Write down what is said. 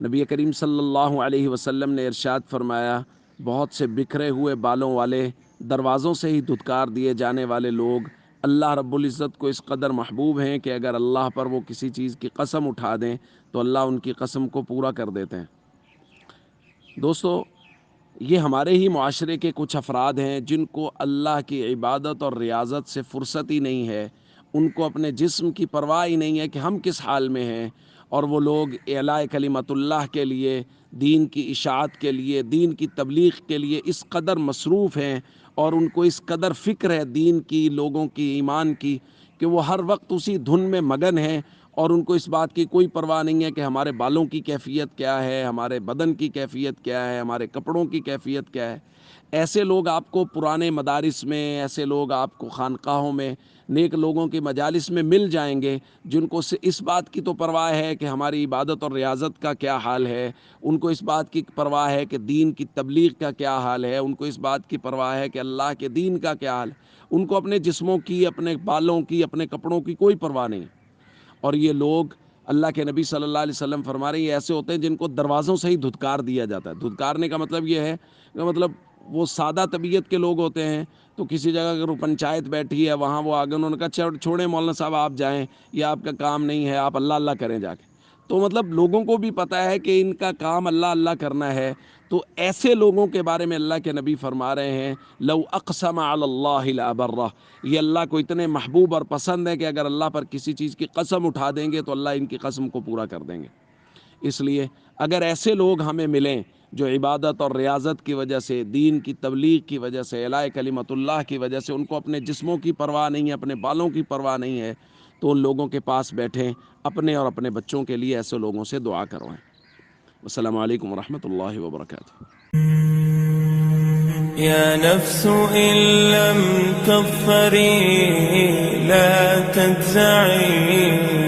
نبی کریم صلی اللہ علیہ وسلم نے ارشاد فرمایا، بہت سے بکھرے ہوئے بالوں والے، دروازوں سے ہی دھتکار دیے جانے والے لوگ اللہ رب العزت کو اس قدر محبوب ہیں کہ اگر اللہ پر وہ کسی چیز کی قسم اٹھا دیں تو اللہ ان کی قسم کو پورا کر دیتے ہیں۔ دوستو، یہ ہمارے ہی معاشرے کے کچھ افراد ہیں جن کو اللہ کی عبادت اور ریاضت سے فرصت ہی نہیں ہے، ان کو اپنے جسم کی پرواہ ہی نہیں ہے کہ ہم کس حال میں ہیں، اور وہ لوگ اعلاء کلمت اللہ کے لیے، دین کی اشاعت کے لیے، دین کی تبلیغ کے لیے اس قدر مصروف ہیں، اور ان کو اس قدر فکر ہے دین کی، لوگوں کی، ایمان کی، کہ وہ ہر وقت اسی دھن میں مگن ہیں، اور ان کو اس بات کی کوئی پرواہ نہیں ہے کہ ہمارے بالوں کی کیفیت کیا ہے، ہمارے بدن کی کیفیت کیا ہے، ہمارے کپڑوں کی کیفیت کیا ہے۔ ایسے لوگ آپ کو پرانے مدارس میں، ایسے لوگ آپ کو خانقاہوں میں، نیک لوگوں کی مجالس میں مل جائیں گے جن کو اس بات کی تو پرواہ ہے کہ ہماری عبادت اور ریاضت کا کیا حال ہے، ان کو اس بات کی پرواہ ہے کہ دین کی تبلیغ کا کیا حال ہے، ان کو اس بات کی پرواہ ہے کہ اللہ کے دین کا کیا حال ہے۔ ان کو اپنے جسموں کی، اپنے بالوں کی، اپنے کپڑوں کی کوئی پرواہ نہیں۔ اور یہ لوگ، اللہ کے نبی صلی اللہ علیہ وسلم فرما رہے ہیں، یہ ایسے ہوتے ہیں جن کو دروازوں سے ہی دھتکار دیا جاتا ہے۔ دھتکارنے کا مطلب یہ ہے کہ مطلب وہ سادہ طبیعت کے لوگ ہوتے ہیں، تو کسی جگہ اگر پنچایت بیٹھی ہے، وہاں وہ آگے، انہوں نے کہا چھوڑیں مولانا صاحب آپ جائیں، یہ آپ کا کام نہیں ہے، آپ اللہ اللہ کریں جا کے۔ تو مطلب لوگوں کو بھی پتہ ہے کہ ان کا کام اللہ اللہ کرنا ہے، تو ایسے لوگوں کے بارے میں اللہ کے نبی فرما رہے ہیں، لو اقسم علی اللہ لابرہ، یہ اللہ کو اتنے محبوب اور پسند ہے کہ اگر اللہ پر کسی چیز کی قسم اٹھا دیں گے تو اللہ ان کی قسم کو پورا کر دیں گے۔ اس لیے اگر ایسے لوگ ہمیں ملیں جو عبادت اور ریاضت کی وجہ سے، دین کی تبلیغ کی وجہ سے، اعلاء کلمت اللہ کی وجہ سے، ان کو اپنے جسموں کی پرواہ نہیں ہے، اپنے بالوں کی پرواہ نہیں ہے، تو ان لوگوں کے پاس بیٹھیں، اپنے اور اپنے بچوں کے لیے ایسے لوگوں سے دعا کروائیں۔ السلام علیکم ورحمۃ اللہ وبرکاتہ۔ يا نفس إن لم تظفري لا تجزعي